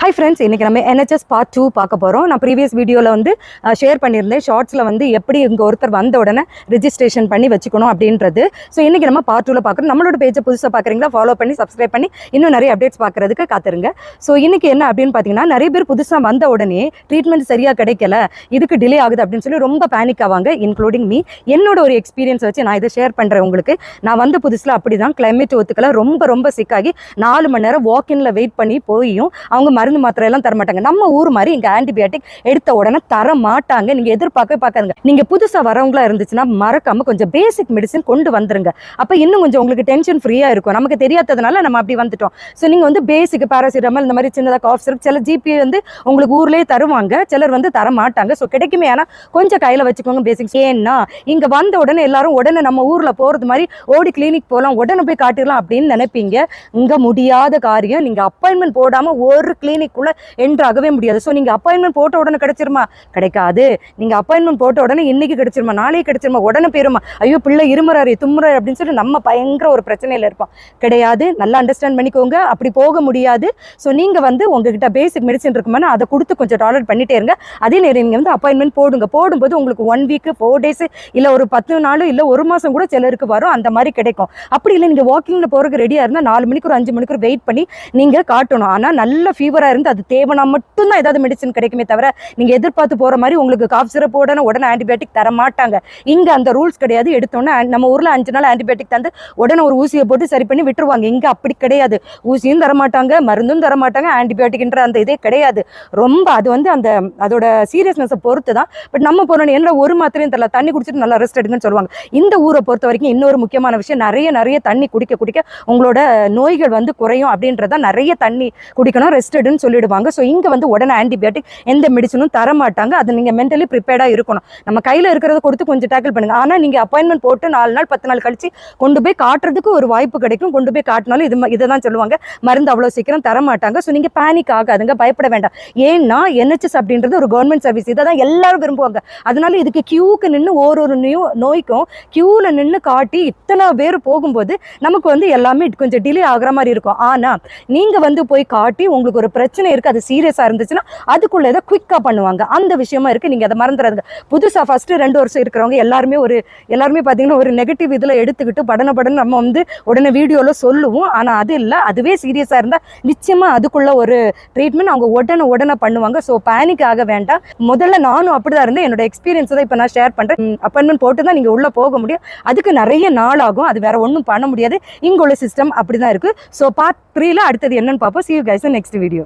Hi friends, இன்னைக்கு நம்ம NHS part 2 பார்க்க போறோம். நான் previous வீடியோல வந்து ஷேர் பண்ணியிருந்தேன். ஷார்ட்ஸ்ல வந்து எப்படி இங்க ஒருத்தர் வந்த உடனே ரெஜிஸ்ட்ரேஷன் பண்ணி வச்சுக்கணும் அப்படின்றது. ஸோ இன்னைக்கு நம்ம part 2ல பார்க்குறோம். நம்மளோட பேஜை புதுசாக பார்க்குறீங்களா, ஃபாலோ பண்ணி சப்ஸ்கிரைப் பண்ணி இன்னும் நிறைய அப்டேட்ஸ் பார்க்கறதுக்கு காத்துருங்க. ஸோ இன்னைக்கு என்ன அப்படின்னு பார்த்தீங்கன்னா, நிறைய பேர் புதுசாக வந்த உடனே ட்ரீட்மெண்ட் சரியாக கிடைக்கல, இதுக்கு டிலே ஆகுது அப்படின்னு சொல்லி ரொம்ப பேனிக் ஆவாங்க, இன்க்ளூடிங் மீ. என்னோட ஒரு எக்ஸ்பீரியன்ஸ் வச்சு நான் இதை ஷேர் பண்ணுறேன் உங்களுக்கு. நான் வந்த புதுசில் அப்படி தான் கிளைமேட் ஒத்துக்கல, ரொம்ப சிக்காகி 4 மணி நேரம் வாக்கின்ல வெயிட் பண்ணி போயும் அவங்க மருந்து மாத்திரை எல்லாம் தர மாட்டாங்க. நம்ம ஊர் மாதிரி இங்க ஆன்டிபயோட்டிக் எடுத்த உடனே தர மாட்டாங்க. நீங்க எதிர்பார்க்கவே பார்க்காதுங்க. நீங்க புதுசா வரவங்களா இருந்துச்சுன்னா மறக்காம கொஞ்சம் பேசிக் மெடிசன் கொண்டு வந்துருங்க. அப்ப இன்னும் கொஞ்சம் உங்களுக்கு டென்ஷன் ஃப்ரீயா இருக்கும். நமக்கு தெரியாததுனால நம்ம அப்படி வந்துட்டோம். ஸோ நீங்க வந்து பேசிக் பாராசிட்டமால் இந்த மாதிரி சின்னதாக காஃப் சிரப், சில ஜிபி வந்து உங்களுக்கு ஊர்லயே தருவாங்க, சிலர் வந்து தர மாட்டாங்க. ஸோ கிடைக்குமே, ஆனா கொஞ்சம் கையில வச்சுக்கோங்க பேசிக்ஸ். ஏன்னா இங்க வந்த உடனே எல்லாரும் உடனே நம்ம ஊர்ல போறது மாதிரி ஓடி கிளினிக் போகலாம், உடனே போய் காட்டிடலாம் அப்படின்னு நினைப்பீங்க. இங்க முடியாத காரியம். நீங்க அப்பாயின்மெண்ட் போடாம ஒரு கிளினிக்குள்ள என்ட்ராகவே முடியாது. ஸோ நீங்க அப்பாயின்மெண்ட் போட்ட உடனே கிடைச்சிருமா? கிடைக்காது. நீங்க அப்பாயின்மெண்ட் போட்ட உடனே இன்னைக்கு கிடைச்சிருமா, நாளைக்கு கிடைச்சிருமா, உடனே போயிருமா, ஐயோ பிள்ளை இருமுறாரு தும்முறாரு அப்படின்னு சொல்லி நம்ம பயங்கர ஒரு பிரச்சனையில இருப்போம். கிடையாது. நல்லா அண்டர்ஸ்டாண்ட் பண்ணிக்கோங்க. அப்படி போக முடியாது. ஸோ நீங்க வந்து உங்ககிட்ட பேசிக் மெடிசன் இருக்குமானா அதை கொடுத்து கொஞ்சம் டாலரேட் பண்ணிட்டே இருங்க. அதே நேரம் நீங்க வந்து அப்பாயின்மெண்ட் போடுங்க. போடும்போது உங்களுக்கு 1 வீக் 4 டேஸ் இல்ல ஒரு 10 நாள் இல்ல 1 மாசம் கூட சிலருக்கு வரும். அந்த மாதிரி கிடைக்கும். அப்படி இல்லை, நீங்க வாக்கிங்ல போறதுக்கு ரெடியா இருந்தா 4 மணிக்கு ஒரு 5 மணிக்கு வெயிட் பண்ணி நீங்க காட்டணும். ஆனா நல்ல ஃபீவரா இருந்து அது தேவைனா மட்டும்தான் ஏதாவது மெடிசன் கிடைக்குமே தவிர நீங்க எதிர்பார்த்து போற மாதிரி உங்களுக்கு காஃப் சிரப் உடனே ஆன்டிபயோட்டிக் தர மாட்டாங்க. இங்க அந்த ரூல்ஸ் கிடையாது. எடுத்தோன்னே நம்ம ஊர்ல 5 நாள் ஆன்டிபயோட்டிக் தந்து உடனே ஒரு ஊசியை போட்டு சரி பண்ணி விட்டுருவாங்க. இங்க அப்படி கிடையாது. ஊசியும் தரமாட்டாங்க, மருந்தும் தரமாட்டாங்க, ஆன்டிபயோட்டிக்ன்ற அந்த இதே கிடையாது. ரொம்ப அது வந்து அந்த அதோட சீரியஸ்னஸை பொறுத்து தான். பட் நம்ம போனோம் என்ன, ஒரு மாத்திரையும் தரல, தண்ணி குடிச்சிட்டு நல்லா ரெஸ்ட் எடுங்கன்னு சொல்லுவாங்க. இந்த ஊரை பொறுத்த வரைக்கும் இன்னொரு முக்கியமான விஷயம், நிறைய தண்ணி குடிக்க உங்களோட நோய்கள் வந்து குறையும் அப்படின்றத. நிறைய தண்ணி குடிக்கணும், ரெஸ்ட் எடுன்னு சொல்லிடுவாங்க. ஸோ இங்கே வந்து உடனே ஆன்டிபயோட்டிக் எந்த மெடிசனும் தர மாட்டாங்க. அது நீங்கள் மென்டலி ப்ரிப்பேர்டாக இருக்கணும். நம்ம கையில் இருக்கிறத கொடுத்து கொஞ்சம் டேக்கிள் பண்ணுங்க. ஆனால் நீங்கள் அப்பாயின்மெண்ட் போட்டு 4 நாள் 10 நாள் கழிச்சு கொண்டு போய் காட்டுறதுக்கு ஒரு வாய்ப்பு கிடைக்கும். கொண்டு போய் காட்டினாலும் இதை தான் சொல்லுவாங்க, மருந்து அவ்வளோ சீக்கிரம் தர மாட்டாங்க. ஸோ நீங்கள் பேனிக் ஆகாதுங்க, பயப்பட வேண்டாம். ஏன்னா NHS அப்படின்றது ஒரு கவர்மெண்ட் சர்வீஸ். இதை தான் எல்லாரும் விரும்புவாங்க. அதனால இதுக்கு கியூக்கு நின்று ஒரு நோய்க்கும் கியூவில் நின்று காட்டி இத்தனை பேர் போகும்போது நமக்கு வந்து எல்லாமே கொஞ்சம் டிலே ஆகிற மாதிரி இருக்கும். ஆனால் நீங்கள் வந்து போய் காட்டி உங்களுக்கு ஒரு பிரச்சனை இருக்குது, அது சீரியஸாக இருந்துச்சுன்னா அதுக்குள்ள இதை குயிக்காக பண்ணுவாங்க. அந்த விஷயமா இருக்குது. நீங்கள் அதை மறந்துடாதுங்க. புதுசாக ஃபஸ்ட்டு 2 வருஷம் இருக்கிறவங்க எல்லாருமே பார்த்தீங்கன்னா ஒரு நெகட்டிவ் இதில் எடுத்துக்கிட்டு படன நம்ம வந்து உடனே வீடியோவில் சொல்லுவோம். ஆனால் அது இல்லை. அதுவே சீரியஸாக இருந்தால் நிச்சயமாக அதுக்குள்ள ஒரு ட்ரீட்மெண்ட் அவங்க உடனே பண்ணுவாங்க. ஸோ பேனிக் ஆக வேண்டாம். முதல்ல நானும் அப்படி தான் இருந்தேன். என்னோட எக்ஸ்பீரியன்ஸ் தான் இப்போ நான் ஷேர் பண்ணுறேன். அப்பாயின்மெண்ட் போட்டு தான் நீங்கள் உள்ளே போக முடியும். அதுக்கு நிறைய நாள் ஆகும். அது வேற ஒன்றும் பண்ண முடியாது. இங்கே உள்ள சிஸ்டம் அப்படி தான் இருக்குது. ஸோ பார்ட் 3ல அடுத்தது என்னன்னு பார்ப்போம். See you guys in next video.